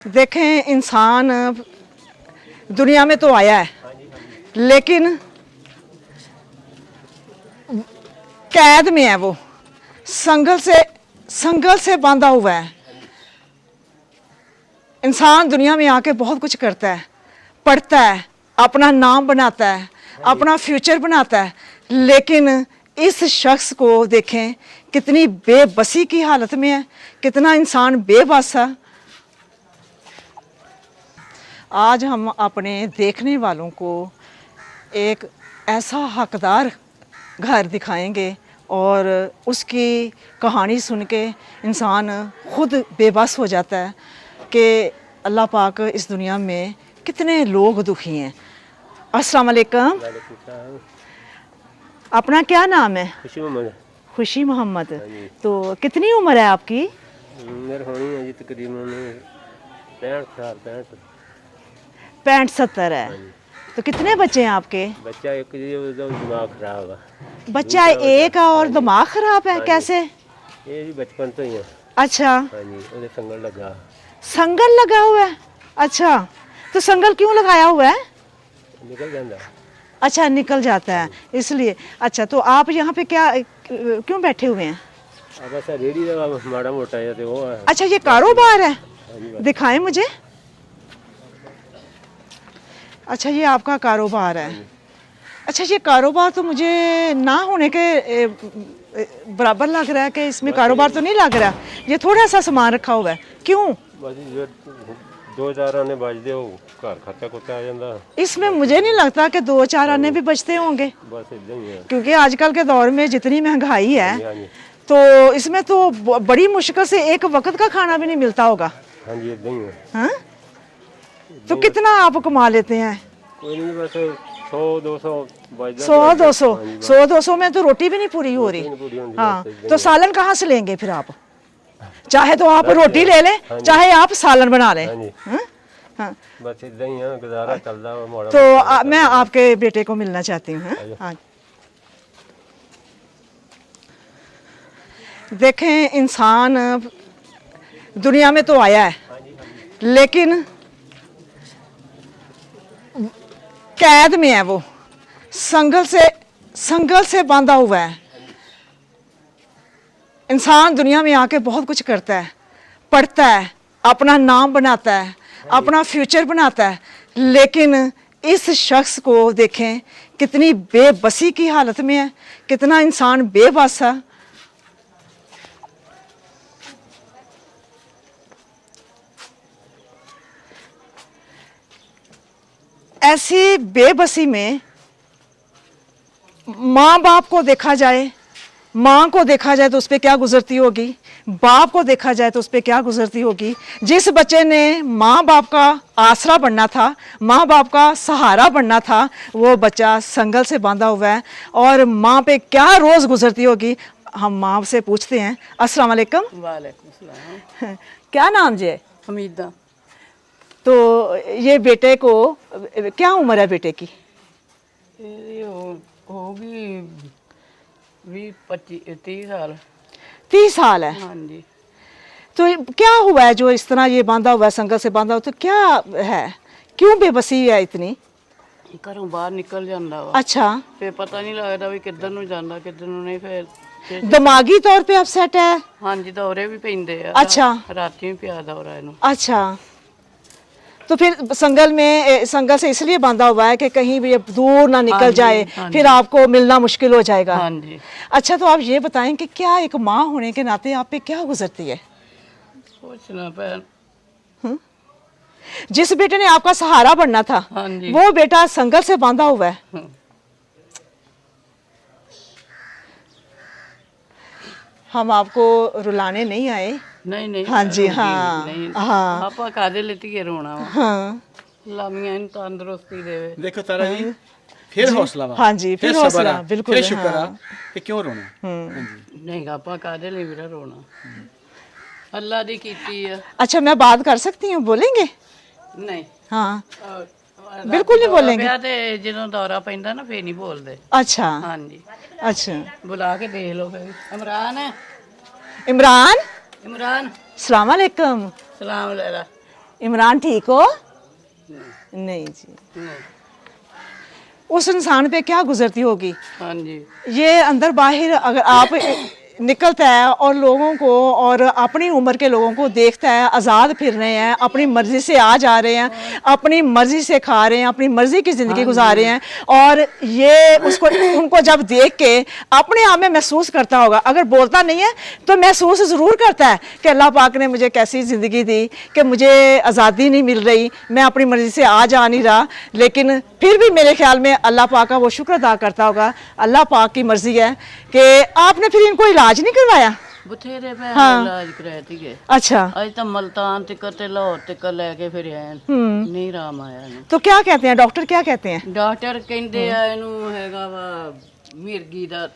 देखें, इंसान दुनिया में तो आया है लेकिन कैद में है। वो संघर्ष से बांधा हुआ है। इंसान दुनिया में आके बहुत कुछ करता है, पढ़ता है, अपना नाम बनाता है, अपना फ्यूचर बनाता है, लेकिन इस शख्स को देखें कितनी बेबसी की हालत में है, कितना इंसान बेबस है। आज हम अपने देखने वालों को एक ऐसा हकदार घर दिखाएंगे और उसकी कहानी सुन के इंसान खुद बेबस हो जाता है कि अल्लाह पाक इस दुनिया में कितने लोग दुखी हैं। अस्सलाम वालेकुम। अपना क्या नाम है? खुशी मोहम्मद। तो कितनी उम्र है आपकी? मेरी होनी है जी तकरीबन 65-70 है। तो कितने बच्चे हैं आपके? बच्चा एक जी उसका दिमाग खराब है। बच्चा एक और दिमाग खराब है? कैसे? ये जी बचपन तो ही है। अच्छा, हाँ जी, उसे संगल लगा। संगल लगा हुआ है? अच्छा, तो संगल क्यों लगाया हुआ है? निकल जाता। अच्छा, निकल जाता है इसलिए। अच्छा, तो आप यहाँ पे क्या क्यों बैठे हुए हैं? अब ऐसा रेडी लगा माड़ा मोटा है तो वो है। अच्छा, ये कारोबार है? दिखाएं मुझे। अच्छा, ये आपका कारोबार है। अच्छा, ये कारोबार तो मुझे ना होने के बराबर लग रहा है कि इसमें कारोबार तो नहीं लग रहा। ये थोड़ा सा सामान रखा हुआ है, क्यों? बस ये 2-4 आने बजते हो घर खर्चा कुत्ता आ जाता। इसमें मुझे नहीं लगता कि 2-4 आने भी बचते होंगे, बस इतना ही है। क्योंकि आजकल के दौर में जितनी महंगाई है हाँ जी, तो इसमें तो बड़ी मुश्किल से एक वक्त का खाना भी नहीं मिलता होगा। हाँ जी, इतना ही है। हाँ? तो कितना आप कमा लेते हैं? कोई नहीं, बस 100-200 बजता। 100-200 में तो रोटी भी नहीं पूरी हो रही। हाँ, तो सालन कहाँ से लेंगे फिर आप? चाहे तो आप रोटी ले लें, चाहे आप सालन बना लें। हाँ जी, हाँ? हाँ। बस इतना ही है, गुजारा चलता है मोड़ा। तो मैं आपके बेटे को मिलना चाहती हूँ। हाँ? हाँ। देखें, इंसान दुनिया में तो आया है लेकिन कैद में है। वो संघर्ष से बांधा हुआ है। इंसान दुनिया में आके बहुत कुछ करता है, पढ़ता है, अपना नाम बनाता है, अपना फ्यूचर बनाता है, लेकिन इस शख्स को देखें कितनी बेबसी की हालत में है, कितना इंसान बेबस है। ऐसी बेबसी में माँ बाप को देखा जाए, माँ को देखा जाए तो उस पर क्या गुजरती होगी, बाप को देखा जाए तो उस पर क्या गुजरती होगी। जिस बच्चे ने माँ बाप का आसरा बनना था, माँ बाप का सहारा बनना था, वो बच्चा संगल से बांधा हुआ है और माँ पे क्या रोज़ गुजरती होगी। हम माँ से पूछते हैं। अस्सलाम वालेकुम। वालेकुम सलाम। क्या नाम जी? हमीदा। तो ये बेटे को क्या उम्र है बेटे की? ये होगी 20-25-30 साल। 30 साल है। हाँ जी। तो क्या हुआ है जो इस तरह ये बांधा हुआ है, संगल से बांधा हुआ? तो क्या है, क्यों बेबसी है इतनी? घरों बाहर निकल जाता वा। अच्छा, फिर पता नहीं लगता भी किधर ਨੂੰ ਜਾਂਦਾ किधर ਨੂੰ नहीं। फिर दिमागी तौर पे अपसेट है? हाँ जी, दौरे भी पैंदे आ। अच्छा। राती भी पिया दौरा इनू। अच्छा, तो फिर संगल से इसलिए बांधा हुआ है कि कहीं भी दूर ना निकल हाँ जी, जाए, हाँ फिर जी। आपको मिलना मुश्किल हो जाएगा। हाँ जी। अच्छा, तो आप ये बताएं कि क्या एक माँ होने के नाते आप पे क्या गुजरती है? सोचना पैर। जिस बेटे ने आपका सहारा बनना था, हाँ जी। वो बेटा संगल से बांधा हुआ है। हाँ। हम आपको रुलाने नहीं आए। नहीं नहीं। हाँ जी, रोगी हाँ, नहीं। हाँ। आपा कादे लेती के रोना वा। हाँ लामियां इन तंदुरुस्ती देवे। देखो तारा जी, फिर हौसला वा। हाँ जी, फिर हौसला, सब्र आ, बिल्कुल, फिर शुक्र आ हाँ। कि क्यों रोना। हाँ जी। नहीं आपा कादे ले भी रोना। अल्लाह दी कीती है। अच्छा, मैं बात कर सकती हूँ, बोलेंगे? नहीं। हाँ, बिल्कुल नहीं बोलेंगे। ਵਿਆਹ ਤੇ ਜਦੋਂ ਦੌਰਾ ਪੈਂਦਾ ਨਾ ਫੇਰ ਨਹੀਂ ਬੋਲਦੇ। अच्छा, ਹਾਂਜੀ। अच्छा। ਬੁਲਾ ਕੇ ਦੇਖ ਲਓ ਫੇਰ। ਇਮਰਾਨ ਹੈ। इमरान, इमरान। सलाम अलैकुम। सलाम लैला। इमरान ठीक हो? नहीं जी। उस इंसान पे क्या गुजरती होगी? हाँ जी। ये अंदर बाहर अगर आप निकलता है और लोगों को और अपनी उम्र के लोगों को देखता है, आज़ाद फिर रहे हैं, अपनी मर्जी से आ जा रहे हैं, अपनी मर्जी से खा रहे हैं, अपनी मर्जी की ज़िंदगी गुजार रहे हैं, और ये उसको उनको जब देख के अपने आप में महसूस करता होगा, अगर बोलता नहीं है तो महसूस ज़रूर करता है कि अल्लाह पाक ने मुझे कैसी ज़िंदगी दी कि मुझे आज़ादी नहीं मिल रही, मैं अपनी मर्जी से आ जा नहीं रहा, लेकिन फिर भी मेरे ख्याल में अल्लाह पाक का वो शुक्र अदा करता होगा। अल्लाह पाक की मर्जी है कि आपने फिर इनको इलाज नहीं करवाया? बथेरे पे हाँ। इलाज कराए थे। अच्छा, अज तो मल्तान तक ते लाहौर तक लेके फिर आए, नहीं आराम आया इन्हू। तो क्या कहते हैं डॉक्टर, क्या कहते हैं? डॉक्टर कहते आ इनू हैगा वा मिर्गी दा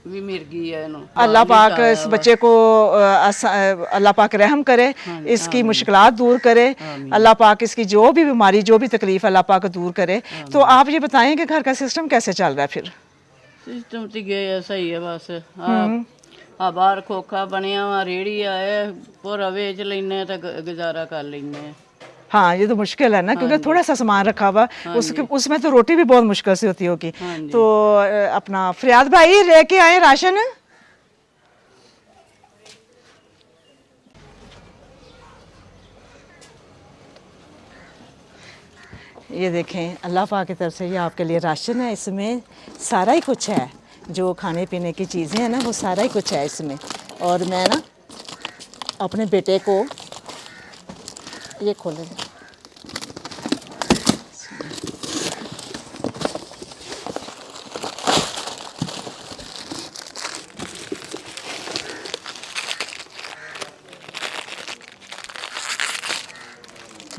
भी मिर्गी है इनू। अल्लाह पाक इस बच्चे को अल्लाह पाक रहम करे, इसकी मुश्किलात दूर करे, अल्लाह पाक इसकी जो भी बीमारी, जो भी तकलीफ अल्लाह पाक दूर करे। तो आप ये बताएं कि घर का सिस्टम कैसे चल रहा है फिर? सिस्टम तो गया सही है बस। आ बाहर खोखा बनया वा, रेड़ी आए पूरा वेच लेने तो गुजारा कर लेने। हाँ, ये तो मुश्किल है ना, क्योंकि थोड़ा सा सामान रखा हुआ, उसमें तो रोटी भी बहुत मुश्किल से होती होगी। तो अपना फरियाद भाई लेके आए राशन। ये देखें, अल्लाह पाक की तरफ से ये आपके लिए राशन है, इसमें सारा ही कुछ है, जो खाने पीने की चीज़ें हैं ना वो सारा ही कुछ है इसमें। और मैं ना अपने बेटे को ये खोले,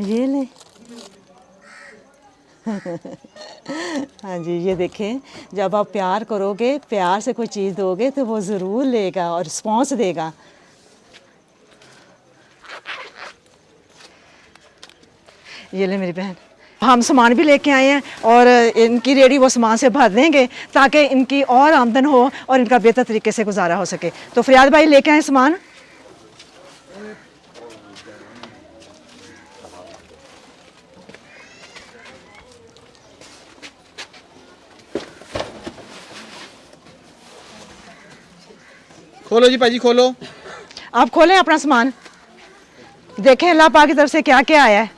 ये ले। हाँ जी, ये देखें, जब आप प्यार करोगे, प्यार से कोई चीज़ दोगे तो वो ज़रूर लेगा और रिस्पॉन्स देगा। ये ले मेरी बहन, हम सामान भी लेके आए हैं और इनकी रेडी वो सामान से भर देंगे ताकि इनकी और आमदन हो और इनका बेहतर तरीके से गुजारा हो सके। तो फरियाद भाई लेके आए सामान। खोलो जी भाजी, खोलो। आप खोलें अपना सामान, देखें अल्लाह पाक की तरफ से क्या क्या आया है।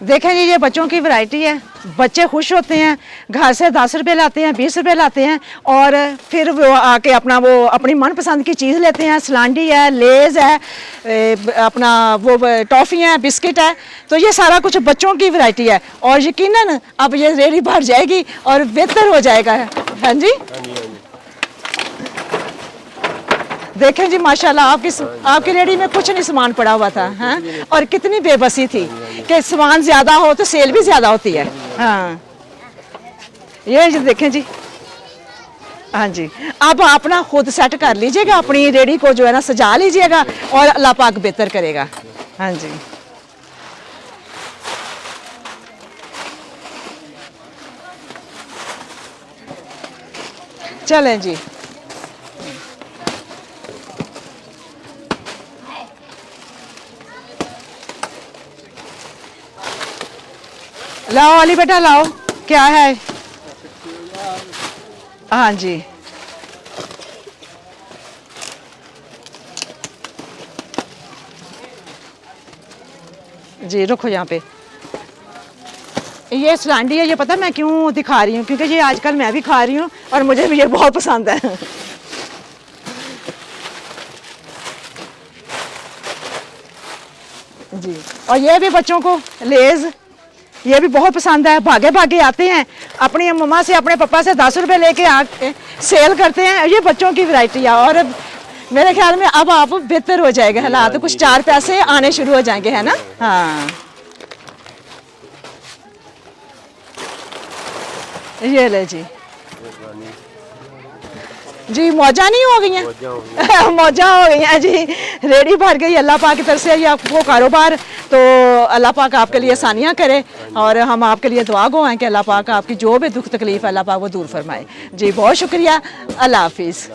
देखें जी, ये बच्चों की वैरायटी है, बच्चे खुश होते हैं, घर से 10 रुपये लाते हैं, 20 रुपये लाते हैं और फिर वो आके अपना वो अपनी मनपसंद की चीज़ लेते हैं। सलांडी है, लेज़ है, अपना वो टॉफ़ी है, बिस्किट है, तो ये सारा कुछ बच्चों की वैरायटी है। और यकीनन अब ये रेडी भर जाएगी और बेहतर हो जाएगा। हाँ जी, देखें जी, माशाल्लाह आपकी रेडी में कुछ नहीं सामान पड़ा हुआ था। हाँ, और कितनी बेबसी थी कि सामान ज़्यादा हो तो सेल भी ज़्यादा होती है। हाँ, ये जी देखें जी। हाँ जी, अब आप ना खुद सेट कर लीजिएगा अपनी रेडी को, जो है ना सजा लीजिएगा और अल्लाह पाक बेहतर करेगा। हाँ जी, चलें जी। लाओ अली बेटा, लाओ, क्या है? हाँ जी, जी रुको यहाँ पे। ये सलांडी है, ये पता मैं क्यों दिखा रही हूँ, क्योंकि ये आजकल मैं भी खा रही हूँ और मुझे भी ये बहुत पसंद है। जी, और ये भी बच्चों को लेज़, ये भी बहुत पसंद है। भागे भागे आते हैं, अपनी मम्मा से, अपने पापा से 10 रुपये लेके आके सेल करते हैं। ये बच्चों की वैरायटी है और मेरे ख्याल में अब आप बेहतर हो जाएगा हालात, कुछ 4 पैसे आने शुरू हो जाएंगे, है ना? हाँ, ये ले जी जी, मौजा नहीं हो गई हैं मौजा हो गई हैं जी, रेडी भर गई। अल्लाह पाक की तरफ से ये आपको कारोबार, तो अल्लाह पाक आपके लिए आसानियाँ करे और हम आपके लिए दुआ गो हैं कि अल्लाह पाक आपकी जो भी दुख तकलीफ है अल्लाह पाक वो दूर फरमाए जी। बहुत शुक्रिया, अल्लाह हाफिज़।